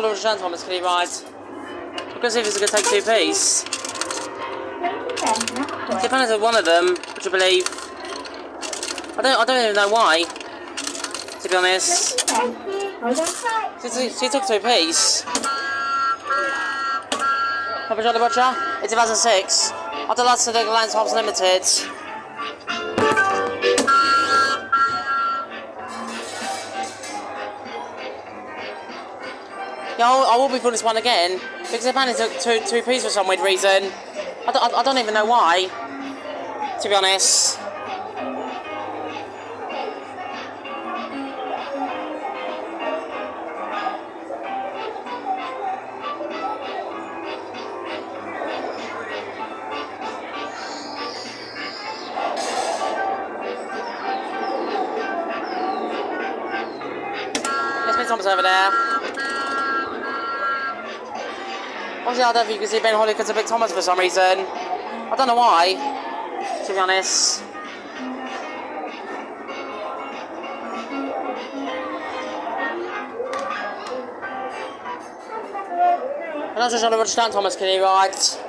return, Thomas, can you ride? We're gonna see if it's gonna take 2-piece. Depends on one of them, which I believe. I don't even know why, to be honest. She took 2-piece. Papa Jolly Butcher, it's 2006. After last to the Alliance Hops Limited. Yeah, I will be putting this one again because apparently took 2-piece for some weird reason. I don't even know why, to be honest. There's been Thomas over there. Obviously, I don't think you can see Ben Holly because of Big Thomas for some reason. I don't know why, to be honest. I'm not sure how to understand Thomas, can you, right?